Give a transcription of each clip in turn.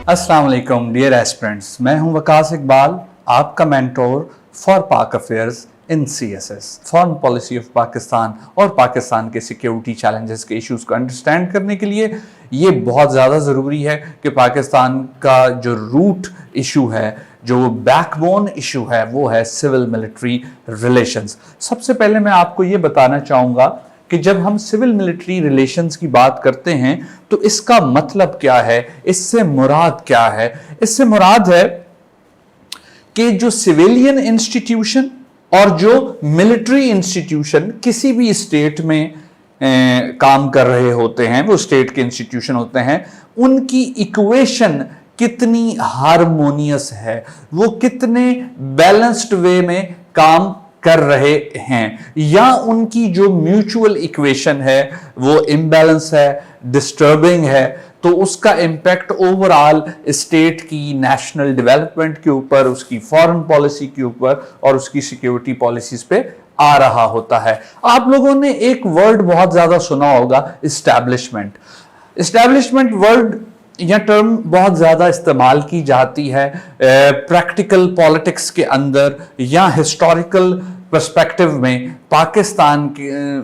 अस्सलाम वालेकुम dear aspirants, मैं हूं वकास इकबाल, आपका मेंटोर फॉर पाक affairs in CSS, foreign policy of Pakistan और पाकिस्तान के सिक्योरिटी चैलेंजेस के इश्यूज को अंडरस्टैंड करने के लिए ये बहुत ज़्यादा ज़रूरी है कि पाकिस्तान का जो रूट इशू है, जो बैकबोन इशू है, वो है सिविल मिलिट्री रिलेशंस। सबसे पहले मैं आपको ये बताना चाहूँगा कि जब हम सिविल मिलिट्री रिलेशंस की बात करते हैं तो इसका मतलब क्या है, इससे मुराद क्या है। इससे मुराद है कि जो सिविलियन इंस्टीट्यूशन और जो मिलिट्री इंस्टीट्यूशन किसी भी स्टेट में काम कर रहे होते हैं, वो स्टेट के इंस्टीट्यूशन होते हैं, उनकी इक्वेशन कितनी हार्मोनियस है, वो कितने बैलेंस्ड वे में काम कर रहे हैं, या उनकी जो म्यूचुअल इक्वेशन है वो इम्बैलेंस है, डिस्टर्बिंग है, तो उसका इम्पैक्ट ओवरऑल स्टेट की नेशनल डेवलपमेंट के ऊपर, उसकी फॉरेन पॉलिसी के ऊपर और उसकी सिक्योरिटी पॉलिसीज पे आ रहा होता है। आप लोगों ने एक वर्ड बहुत ज्यादा सुना होगा, एस्टैब्लिशमेंट। एस्टैब्लिशमेंट वर्ड यह टर्म बहुत ज़्यादा इस्तेमाल की जाती है प्रैक्टिकल पॉलिटिक्स के अंदर या हिस्टोरिकल पर्सपेक्टिव में पाकिस्तान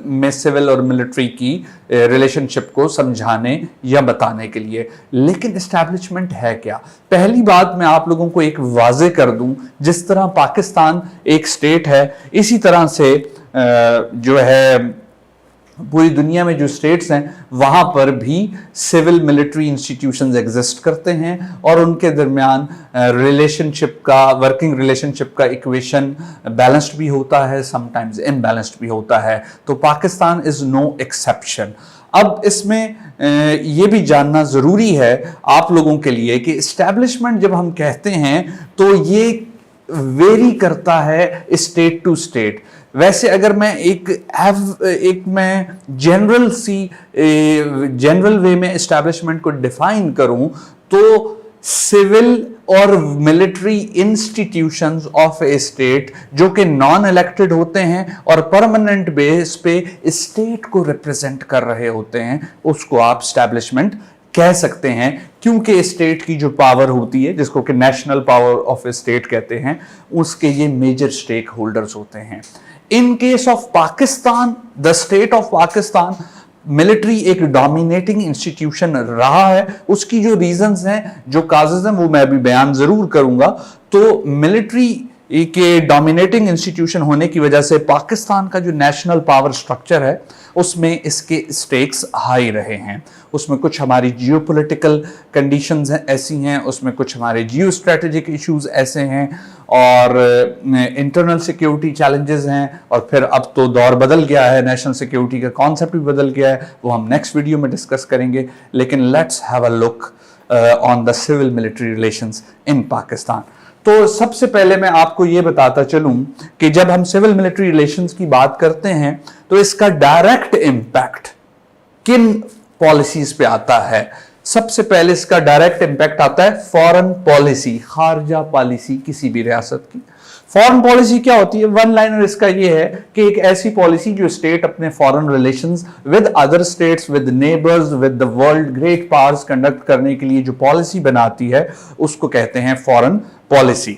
में सिविल और मिलिट्री की रिलेशनशिप को समझाने या बताने के लिए। लेकिन एस्टैब्लिशमेंट है क्या? पहली बात मैं आप लोगों को एक वाजे कर दूं, जिस तरह पाकिस्तान एक स्टेट है, इसी तरह से जो है पूरी दुनिया में जो स्टेट्स हैं वहां पर भी सिविल मिलिट्री इंस्टीट्यूशंस एग्जिस्ट करते हैं और उनके दरमियान रिलेशनशिप का, वर्किंग रिलेशनशिप का इक्वेशन बैलेंस्ड भी होता है, समटाइम्स इम्बैलेंस्ड भी होता है। तो पाकिस्तान इज नो एक्सेप्शन। अब इसमें ये भी जानना जरूरी है आप लोगों के लिए कि एस्टैब्लिशमेंट जब हम कहते हैं तो ये वेरी करता है स्टेट टू स्टेट। वैसे अगर मैं एक मैं जनरल वे में एस्टैब्लिशमेंट को डिफाइन करूं तो सिविल और military institutions of A state जो कि नॉन इलेक्टेड होते हैं और परमानेंट बेस पे स्टेट को रिप्रेजेंट कर रहे होते हैं, उसको आप एस्टैब्लिशमेंट कह सकते हैं। क्योंकि स्टेट की जो पावर होती है, जिसको कि national power of A state कहते हैं, उसके ये मेजर स्टेक होल्डर्स होते हैं। In case of Pakistan, the state of Pakistan, military एक डोमिनेटिंग इंस्टीट्यूशन रहा है। उसकी जो रीजंस हैं, जो काजेज हैं, वो मैं अभी बयान जरूर करूंगा। तो मिलिट्री के डोमिनेटिंग इंस्टीट्यूशन होने की वजह से पाकिस्तान का जो नेशनल पावर स्ट्रक्चर है उसमें इसके स्टेक्स हाई रहे हैं। उसमें कुछ हमारी जियोपॉलिटिकल कंडीशंस ऐसी हैं, उसमें कुछ हमारे जियो स्ट्रेटेजिक इश्यूज ऐसे हैं और इंटरनल सिक्योरिटी चैलेंजेस हैं। और फिर अब तो दौर बदल गया है, नेशनल सिक्योरिटी का कॉन्सेप्ट भी बदल गया है, वो हम नेक्स्ट वीडियो में डिस्कस करेंगे। लेकिन let's have a look on the civil military relations in Pakistan. तो सबसे पहले मैं आपको यह बताता चलूं कि जब हम सिविल मिलिट्री रिलेशंस की बात करते हैं तो इसका डायरेक्ट इंपैक्ट किन पॉलिसीज पे आता है। सबसे पहले इसका डायरेक्ट इंपैक्ट आता है फॉरेन पॉलिसी, खारजा पॉलिसी किसी भी रियासत की। फॉरेन पॉलिसी क्या होती है? वन लाइनर इसका ये है कि एक ऐसी पॉलिसी जो स्टेट अपने foreign relations with other states, with neighbours, with the world, great powers conduct करने के लिए जो पॉलिसी बनाती है उसको कहते हैं फॉरेन पॉलिसी।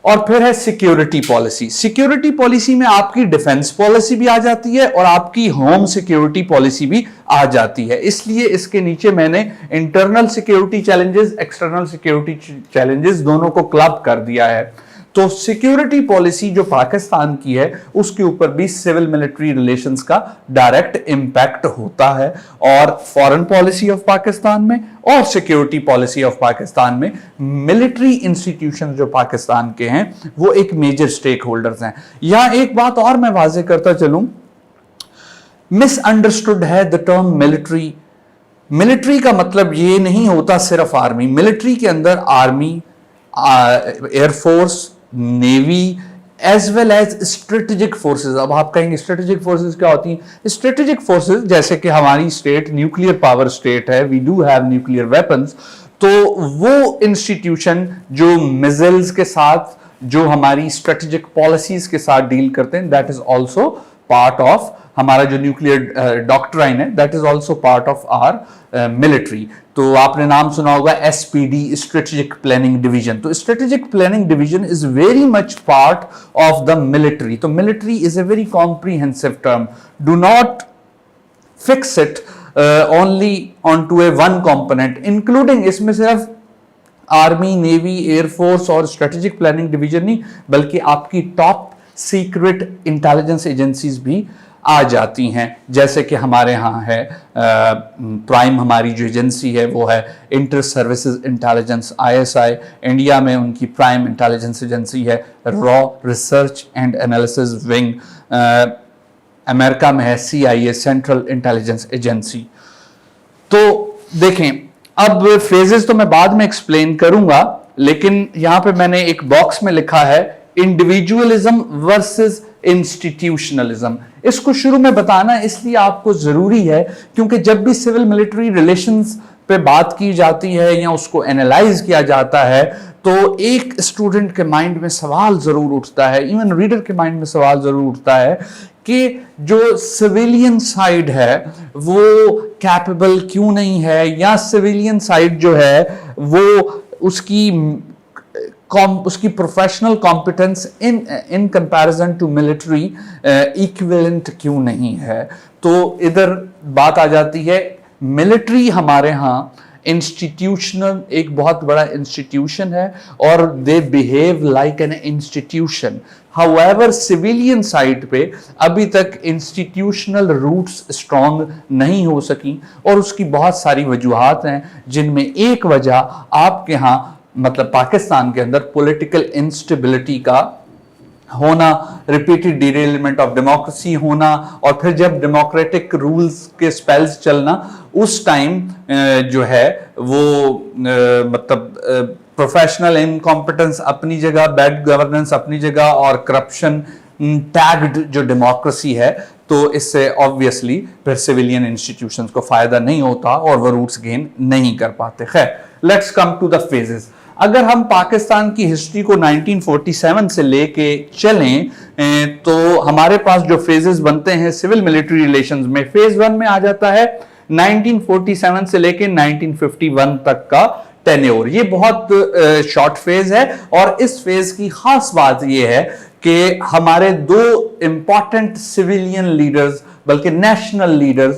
और फिर है सिक्योरिटी पॉलिसी। सिक्योरिटी पॉलिसी में आपकी डिफेंस पॉलिसी भी आ जाती है और आपकी होम सिक्योरिटी पॉलिसी भी आ जाती है। इसलिए इसके नीचे मैंने internal security challenges, external security challenges दोनों को क्लब कर दिया है। तो सिक्योरिटी पॉलिसी जो पाकिस्तान की है उसके ऊपर भी सिविल मिलिट्री रिलेशंस का डायरेक्ट इंपैक्ट होता है। और फॉरेन पॉलिसी ऑफ पाकिस्तान में और सिक्योरिटी पॉलिसी ऑफ पाकिस्तान में मिलिट्री इंस्टीट्यूशन जो पाकिस्तान के हैं वो एक मेजर स्टेक होल्डर्स हैं। यहां एक बात और मैं वाजे करता चलूं, मिसअंडरस्टूड है द टर्म मिलिट्री। मिलिट्री का मतलब ये नहीं होता सिर्फ आर्मी। मिलिट्री के अंदर army, air force, navy as well as strategic forces. अब आप कहेंगे स्ट्रेटेजिक फोर्सेस क्या होती हैं? स्ट्रेटेजिक फोर्सेस जैसे कि हमारी स्टेट न्यूक्लियर पावर स्टेट है, we do have nuclear weapons, तो वो इंस्टीट्यूशन जो मिसाइल्स के साथ, जो हमारी स्ट्रेटेजिक पॉलिसीज के साथ डील करते हैं, that is also part of हमारा जो न्यूक्लियर डॉक्ट्राइन है, that is also part of our military. तो आपने नाम सुना होगा एसपीडी, स्ट्रेटेजिक प्लानिंग डिवीजन। तो strategic planning division is very much part of the military. तो military is a very comprehensive term. Do not fix it only onto a one component, including इसमें सिर्फ army, navy, air force और strategic planning division नहीं, बल्कि आपकी top secret intelligence agencies भी आ जाती हैं। जैसे कि हमारे यहाँ है प्राइम, हमारी जो एजेंसी है वो है inter services intelligence, ISI। India में उनकी प्राइम इंटेलिजेंस एजेंसी है raw research and analysis wing. America में है CIA, सेंट्रल इंटेलिजेंस एजेंसी। तो देखें, अब फेजेस तो मैं बाद में एक्सप्लेन करूंगा, लेकिन यहां पे मैंने एक बॉक्स में लिखा है इंडिविजुअलिज्म वर्सेस इंस्टीट्यूशनलिज्म। इसको शुरू में बताना इसलिए आपको जरूरी है क्योंकि जब भी सिविल मिलिट्री रिलेशंस पे बात की जाती है या उसको एनालाइज किया जाता है तो एक स्टूडेंट के माइंड में सवाल जरूर उठता है, इवन रीडर के माइंड में सवाल जरूर उठता है कि जो सिविलियन साइड है वो कैपेबल क्यों नहीं है, या सिविलियन साइड जो है वो उसकी professional competence in comparison to military equivalent क्यों नहीं है। तो इधर बात आ जाती है, मिलिट्री हमारे यहाँ इंस्टीट्यूशनल एक बहुत बड़ा इंस्टीट्यूशन है और they behave like an institution. However civilian side पे अभी तक इंस्टीट्यूशनल रूट्स स्ट्रॉन्ग नहीं हो सकी और उसकी बहुत सारी वजूहात हैं, जिनमें एक वजह आपके यहाँ मतलब पाकिस्तान के अंदर पॉलिटिकल इंस्टेबिलिटी का होना, रिपीटेड डिरेलमेंट ऑफ डेमोक्रेसी होना, और फिर जब डेमोक्रेटिक रूल्स के स्पेल्स चलना उस टाइम जो है वो मतलब प्रोफेशनल इनकॉम्पिटेंस अपनी जगह, बैड गवर्नेंस अपनी जगह और करप्शन टैग्ड जो डेमोक्रेसी है, तो इससे ऑब्वियसली फिर सिविलियन इंस्टीट्यूशंस को फायदा नहीं होता और वो रूट्स गेन नहीं कर पाते। खैर, let's come to the phases. अगर हम पाकिस्तान की हिस्ट्री को 1947 से लेके चलें तो हमारे पास जो फेजेस बनते हैं सिविल मिलिट्री रिलेशंस में, फेज 1 में आ जाता है 1947 से लेके 1951 तक का टेन्योर। ये बहुत शॉर्ट फेज है और इस फेज की खास बात यह है कि हमारे दो इंपॉर्टेंट सिविलियन लीडर्स, बल्कि नेशनल लीडर्स,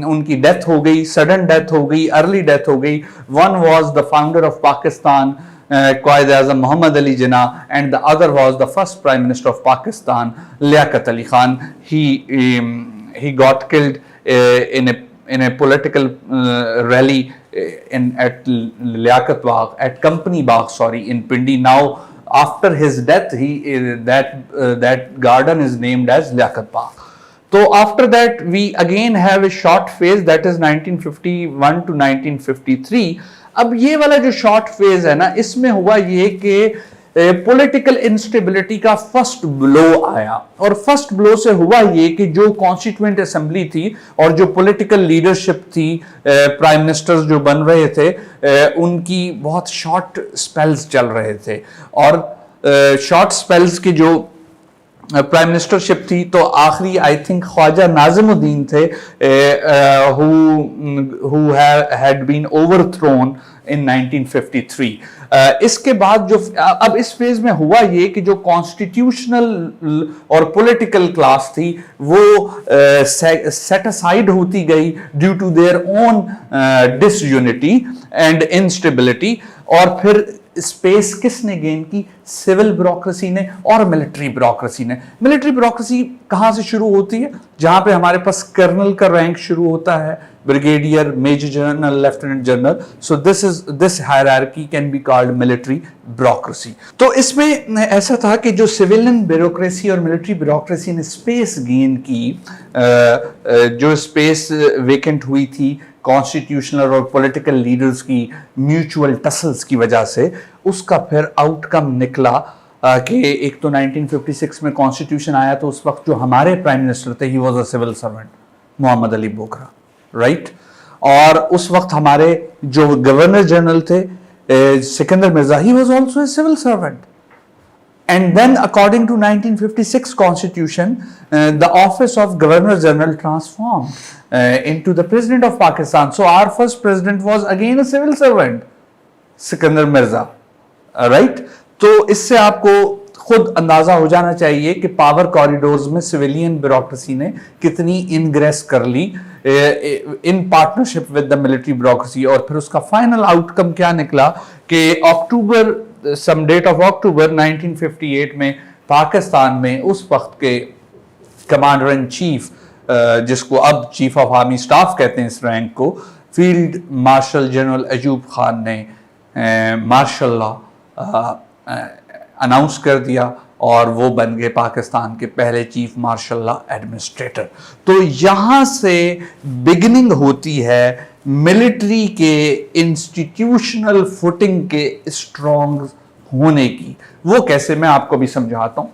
उनकी डेथ हो गई, सडन डेथ हो गई, अर्ली डेथ हो गई। One was the founder of Pakistan Quaid Azam Muhammad Ali Jinnah, and the other was the first Prime Minister of Pakistan, Liaquat Ali Khan. He got killed in a political rally at Liaquat Bagh, at Company Bagh, sorry, in Pindi. Now, after his death, that garden is named as Liaquat Bagh. So after that, we again have a short phase, that is 1951 to 1953. अब ये वाला जो short phase है ना, इसमें हुआ ये कि पॉलिटिकल इंस्टेबिलिटी का फर्स्ट ब्लो आया, और फर्स्ट ब्लो से हुआ ये कि जो कॉन्स्टिट्यूएंट असेंबली थी और जो पॉलिटिकल लीडरशिप थी, प्राइम मिनिस्टर्स जो बन रहे थे, उनकी बहुत शॉर्ट स्पेल्स चल रहे थे। और शॉर्ट स्पेल्स की जो प्राइम मिनिस्टरशिप थी तो आखिरी आई थिंक ख्वाजा नाजिमुद्दीन थे who had been overthrown in 1953। इसके बाद जो अब इस फेज में हुआ ये कि जो कॉन्स्टिट्यूशनल और पॉलिटिकल क्लास थी वो सेट असाइड होती गई due to their own disunity and instability. और फिर स्पेस किसने गेन की? सिविल ब्यूरोक्रेसी ने और मिलिट्री ब्यूरोक्रेसी ने। मिलिट्री ब्यूरोक्रेसी कहां से शुरू होती है? जहां पे हमारे पास कर्नल का रैंक शुरू होता है, brigadier, major general, lieutenant general. So this hierarchy can be called military bureaucracy. तो इसमें ऐसा था कि जो सिविलियन ब्यूरोक्रेसी और मिलिट्री ब्यूरोक्रेसी ने स्पेस गेन की, जो स्पेस वेकेंट हुई थी कॉन्स्टिट्यूशनल और पॉलिटिकल लीडर्स की म्यूचुअल टसल्स की वजह से, उसका फिर आउटकम निकला कि एक तो 1956 में कॉन्स्टिट्यूशन आया तो उस वक्त जो हमारे प्राइम मिनिस्टर थे, he was a civil servant, Mohammad Ali Bogra, right. और उस वक्त हमारे जो गवर्नर जनरल थे Sikandar Mirza, he was also a civil servant. And then according to 1956 constitution, the office of Governor General transformed into the President of Pakistan. So our first president was again a civil servant, Sikandar Mirza, right. तो इससे आपको खुद अंदाजा हो जाना चाहिए कि power corridors में सिविलियन ब्यूरोक्रेसी ने कितनी इनग्रेस कर ली in partnership with the military bureaucracy. और फिर उसका फाइनल आउटकम क्या निकला कि अक्टूबर सम डेट ऑफ अक्टूबर 1958 में पाकिस्तान में उस वक्त के कमांडर इन चीफ, जिसको अब चीफ ऑफ आर्मी स्टाफ कहते हैं इस रैंक को, field marshal general Ayub Khan ने मार्शल लॉ अनाउंस कर दिया और वो बन गए पाकिस्तान के पहले चीफ मार्शल लॉ एडमिनिस्ट्रेटर. तो यहां से बिगिनिंग होती है मिलिट्री के इंस्टीट्यूशनल फुटिंग के स्ट्रॉन्ग होने की. वो कैसे, मैं आपको भी समझाता हूं.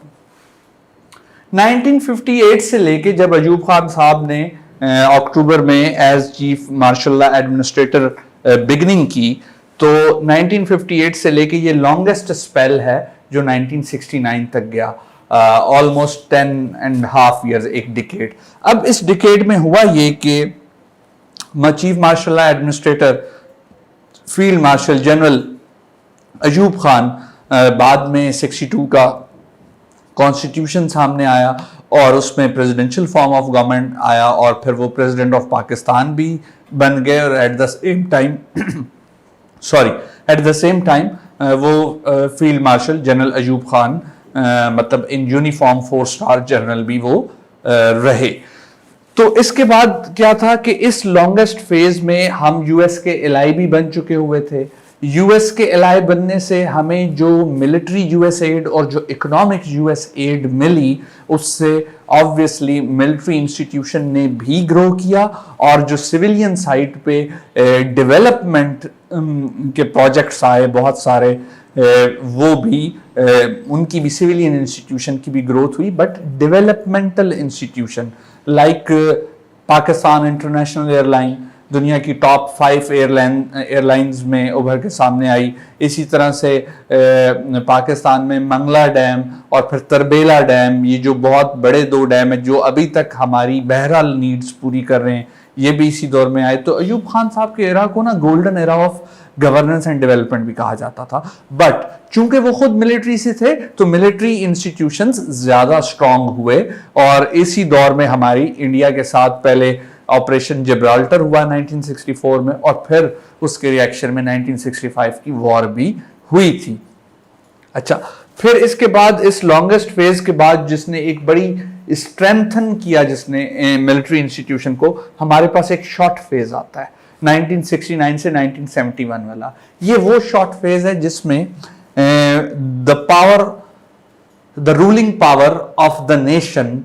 1958 से लेके जब अयूब खान साहब ने अक्टूबर में as chief martial law administrator beginning की, तो 1958 से लेके ये लॉन्गेस्ट स्पेल है जो 1969 तक गया, ऑलमोस्ट 10.5 years, एक डिकेड. अब इस डिकेड में हुआ ये कि chief martial law administrator field marshal general Ayub Khan, बाद में 62 का कॉन्स्टिट्यूशन सामने आया और उसमें प्रेसिडेंशियल फॉर्म ऑफ गवर्नमेंट आया और फिर वो प्रेसिडेंट ऑफ पाकिस्तान भी बन गए. और एट द सेम टाइम वो field marshal general Ayub Khan, मतलब इन यूनिफॉर्म 4-star जनरल भी वो रहे. तो इसके बाद क्या था कि इस लॉन्गेस्ट फेज में हम यूएस के एलाई भी बन चुके हुए थे. यूएस के एलाई बनने से हमें जो मिलिट्री यूएस एड और जो इकोनॉमिक यूएस एड मिली, उससे ऑब्वियसली मिलिट्री इंस्टीट्यूशन ने भी ग्रो किया और जो सिविलियन साइड पे डेवलपमेंट के प्रोजेक्ट्स आए बहुत सारे, वो भी उनकी भी सिविलियन इंस्टीट्यूशन की भी ग्रोथ हुई, but developmental institution like Pakistan international airline दुनिया की टॉप 5 एयरलाइंस में उभर के सामने आई. इसी तरह से पाकिस्तान में मंगला डैम और फिर तरबेला डैम, ये जो बहुत बड़े 2 डैम है जो अभी तक हमारी बहरहाल नीड्स पूरी कर रहे हैं, ये भी इसी दौर में आए. तो अयूब खान साहब के एरा को ना golden era of governance and development भी कहा जाता था. बट चूंकि वो खुद मिलिट्री से थे तो मिलिट्री इंस्टीट्यूशंस ज्यादा स्ट्रांग हुए और इसी दौर में हमारी इंडिया के साथ पहले ऑपरेशन जिब्राल्टर हुआ 1964 में और फिर उसके रिएक्शन में 1965 की वॉर भी हुई थी. अच्छा, फिर इसके बाद इस लॉन्गेस्ट फेज के बाद जिसने एक बड़ी स्ट्रेंथन किया जिसने मिलिट्री इंस्टीट्यूशन को, हमारे पास एक शॉर्ट फेज आता है 1969 से 1971 वाला. ये वो शॉर्ट फेज है जिसमें the ruling power of the nation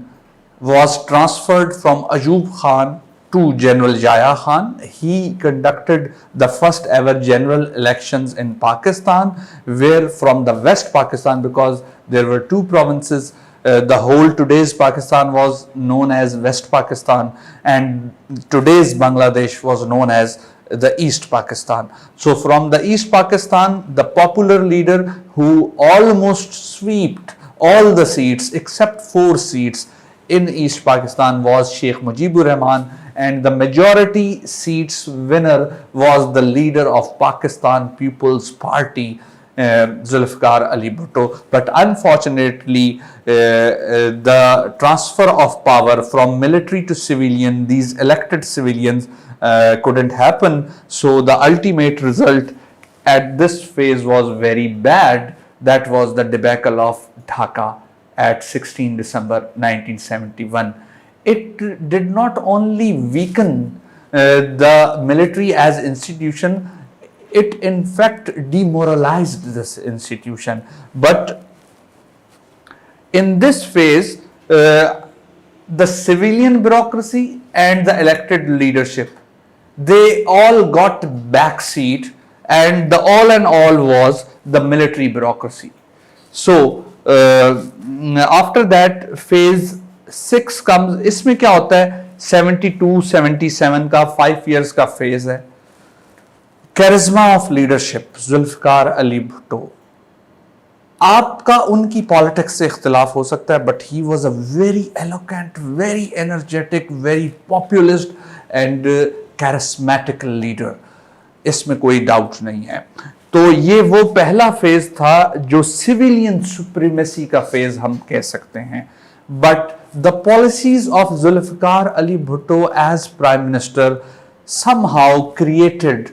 was transferred from Ayub Khan to General Yahya Khan. He conducted the first ever general elections in Pakistan, where from the West Pakistan, because there were 2 provinces, the whole today's Pakistan was known as West Pakistan and today's Bangladesh was known as the East Pakistan. So from the East Pakistan, the popular leader who almost swept all the seats except 4 seats in East Pakistan was Sheikh Mujibur Rahman, and the majority seats winner was the leader of Pakistan People's Party, Zulfikar Ali Bhutto. But unfortunately, the transfer of power from military to civilian, these elected civilians, couldn't happen. So the ultimate result at this phase was very bad. That was the debacle of Dhaka at 16 December 1971. It did not only weaken the military as institution, it in fact demoralized this institution. But in this phase, the civilian bureaucracy and the elected leadership, they all got backseat, and the all and all was the military bureaucracy. So after that phase 6 comes. इसमें क्या होता है, 72-77 का 5 years का phase है. Charisma of leadership, Zulfikar Ali Bhutto. आपका उनकी politics से इख्तिलाफ हो सकता है, but he was a very eloquent, very energetic, very populist and charismatic leader, इसमें कोई डाउट नहीं है। तो ये वो पहला फेज था जो सिविलियन सुप्रीमेसी का फेज हम कह सकते हैं। But the policies of Zulfikar Ali Bhutto as prime minister somehow created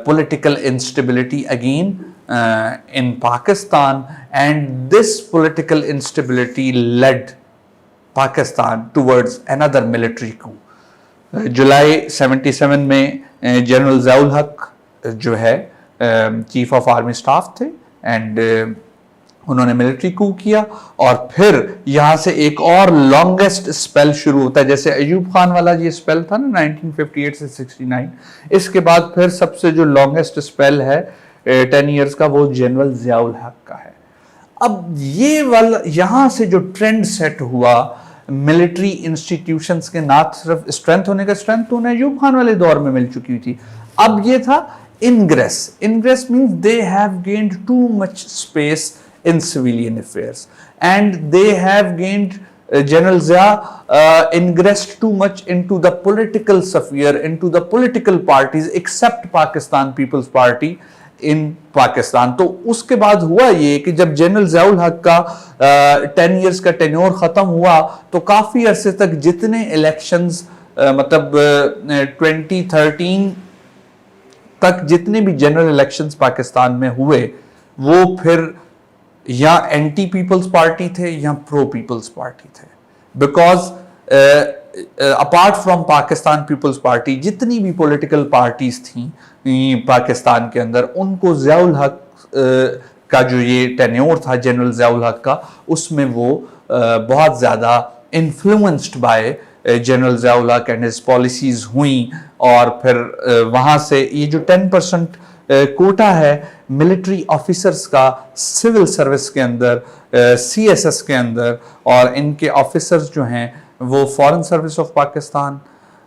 political instability again in Pakistan, and this political instability led Pakistan towards another military coup. जुलाई 77 में जनरल ज़ियाउल हक जो है चीफ ऑफ आर्मी स्टाफ थे, एंड उन्होंने मिलिट्री कू किया, और फिर यहां से एक और लॉन्गेस्ट स्पेल शुरू होता है, जैसे अयूब खान वाला ये स्पेल था ना 1958 से 69, इसके बाद फिर सबसे जो लॉन्गेस्ट स्पेल है 10 इयर्स का, वो जनरल ज़ियाउल हक का है। अब ये वाला यहां से जो ट्रेंड सेट हुआ मिलिट्री इंस्टीट्यूशंस के, ना सिर्फ स्ट्रेंथ होने का, स्ट्रेंथ तो उन्हें अयूब खान वाले दौर में मिल चुकी थी, अब ये था ingress means they have gained too much space in civilian affairs, and they have gained General Zia ingressed too much into the political sphere, into the political parties except Pakistan People's Party in Pakistan। तो उसके बाद हुआ ये कि जब general Ziaul हक का 10 years का टेन्योर खत्म हुआ, तो काफी अरसे तक जितने इलेक्शंस मतलब 2013 तक जितने भी जनरल इलेक्शंस पाकिस्तान में हुए, वो फिर या एंटी पीपल्स पार्टी थे या प्रो पीपल्स पार्टी थे, because apart from Pakistan Peoples Party जितनी भी पॉलिटिकल पार्टीज थी पाकिस्तान के अंदर, उनको ज़ियाउल हक का जो ये टेन्योर था जनरल ज़ियाउल हक का, उसमें वो बहुत ज़्यादा इन्फ्लुएंस्ड बाय जनरल ज़ियाउल हक एंड हिज पॉलिसीज हुई, और फिर वहाँ से ये जो 10% कोटा है मिलिट्री ऑफिसर्स का सिविल सर्विस के अंदर, CSS के अंदर, और इनके ऑफिसर्स जो हैं वो foreign service of Pakistan,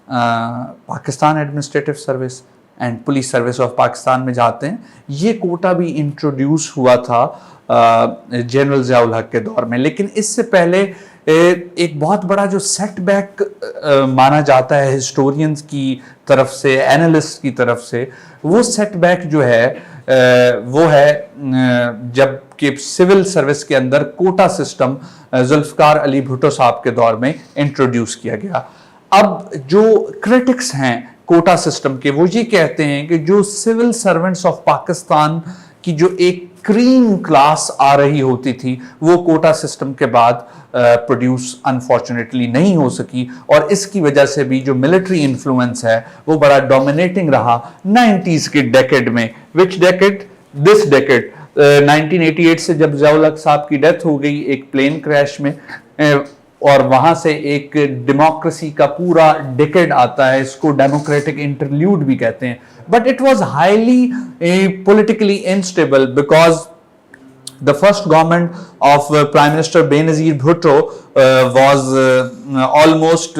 Pakistan administrative service and police service of Pakistan में जाते हैं। ये कोटा भी इंट्रोड्यूस हुआ था जनरल ज़ियाउल हक के दौर में। लेकिन इससे पहले एक बहुत बड़ा जो सेटबैक माना जाता है हिस्टोरियंस की तरफ से, एनालिस्ट की तरफ से, वो सेटबैक जो है वो है जब कि सिविल सर्विस के अंदर कोटा सिस्टम जुल्फिकार अली भुट्टो साहब के दौर में इंट्रोड्यूस किया गया। अब जो क्रिटिक्स हैं कोटा सिस्टम के, वो ये कहते हैं कि जो सिविल सर्वेंट्स ऑफ पाकिस्तान की जो एक क्रीम क्लास आ रही होती थी, वो कोटा सिस्टम के बाद प्रोड्यूस अनफॉर्चुनेटली नहीं हो सकी, और इसकी वजह से भी जो मिलिट्री इन्फ्लुएंस है वो बड़ा डोमिनेटिंग रहा 90s के डेकेड में। विच डेकेड? This decade. 1988 से जब ज़ियाउल हक साहब की डेथ हो गई एक प्लेन क्रैश में, और वहां से एक डेमोक्रेसी का पूरा डेकेड आता है, इसको डेमोक्रेटिक इंटरल्यूड भी कहते हैं, but it was highly politically unstable because the first government of Prime Minister Benazir Bhutto was almost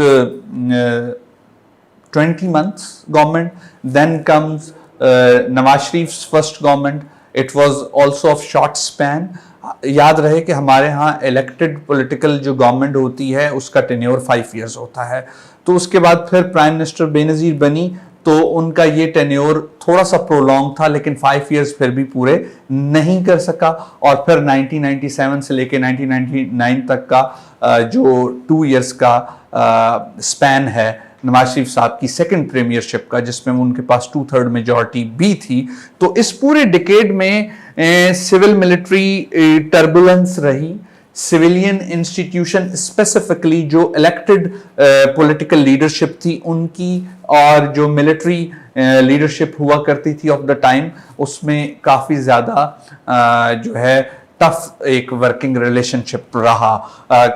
20 months government. Then comes Nawaz Sharif's first government. It was also of short span. याद रहे कि हमारे यहाँ elected political जो government होती है उसका tenure 5 years होता है, तो उसके बाद फिर प्राइम मिनिस्टर बेनज़ीर बनी तो उनका ये टेन्योर थोड़ा सा प्रोलॉन्ग था, लेकिन 5 इयर्स फिर भी पूरे नहीं कर सका। और फिर 1997 से लेके 1999 तक का जो 2 इयर्स का स्पैन है नवाज शरीफ साहब की सेकंड प्रीमियरशिप का, जिसमें उनके पास 2/3 मेजॉरिटी भी थी। तो इस पूरे डिकेड में सिविल मिलिट्री टर्बुलेंस रही, सिविलियन इंस्टीट्यूशन स्पेसिफिकली जो इलेक्टेड पॉलिटिकल लीडरशिप थी उनकी, और जो मिलिट्री लीडरशिप हुआ करती थी ऑफ द टाइम, उसमें काफ़ी ज़्यादा जो है टफ एक वर्किंग रिलेशनशिप रहा।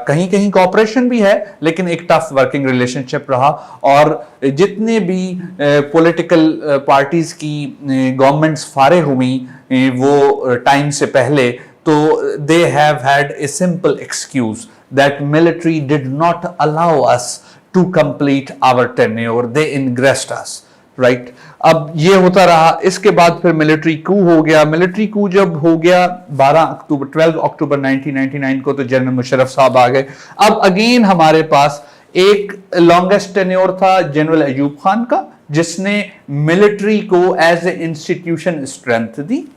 कहीं कहीं कोऑपरेशन भी है, लेकिन एक टफ वर्किंग रिलेशनशिप रहा। और जितने भी पॉलिटिकल पार्टीज की गवर्नमेंट्स फारे हुई वो टाइम से पहले, तो they have had a simple excuse that military did not allow us to complete our tenure, they ingressed us, right. अब ये होता रहा, इसके बाद फिर मिलिट्री कू हो गया। मिलिट्री कू जब हो गया 12 अक्टूबर 1999 को, तो जनरल मुशर्रफ साहब आ गए। अब अगेन हमारे पास एक लॉन्गेस्ट टेन्योर था जनरल अयूब खान का, जिसने मिलिट्री को एज ए इंस्टीट्यूशन स्ट्रेंथ दी।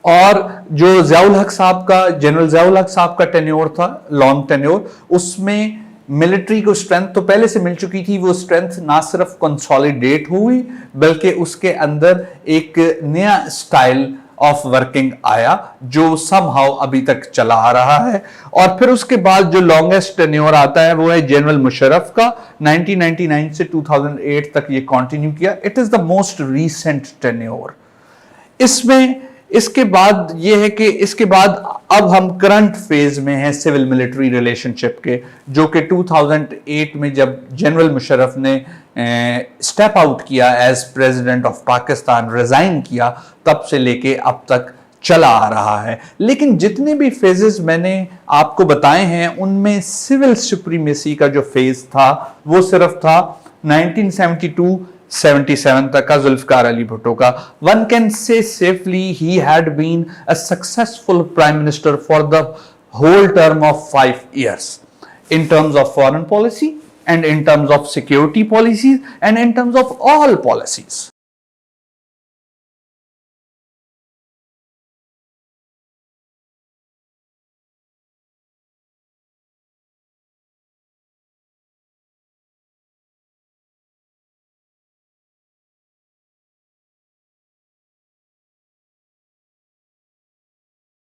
और जो ज़ियाउल हक साहब का, जनरल ज़ियाउल हक साहब का टेन्योर था, लॉन्ग टेन्योर, उसमें मिलिट्री को स्ट्रेंथ तो पहले से मिल चुकी थी। वो स्ट्रेंथ ना सिर्फ कंसोलिडेट हुई, बल्कि उसके अंदर एक नया स्टाइल ऑफ वर्किंग आया, जो समहाउ अभी तक चला आ रहा है। और फिर उसके बाद जो लॉन्गेस्ट टेन्योर आता है वो है जनरल मुशर्रफ का, 1999 से 2008 तक ये कंटिन्यू किया। It is the most recent tenure. इसमें इसके बाद ये है कि इसके बाद अब हम करंट फेज में हैं सिविल मिलिट्री रिलेशनशिप के, जो कि 2008 में जब जनरल मुशर्रफ ने स्टेप आउट किया as president of Pakistan, resign किया, तब से लेके अब तक चला आ रहा है। लेकिन जितने भी फेजेस मैंने आपको बताए हैं, उनमें सिविल सुप्रीमेसी का जो फेज था वो सिर्फ था 1972-77 तक का, जुल्फकार अली भुट्टो का। One can say safely he had been a successful prime minister for the whole term of 5 years in terms of foreign policy and in terms of security policies and in terms of all policies.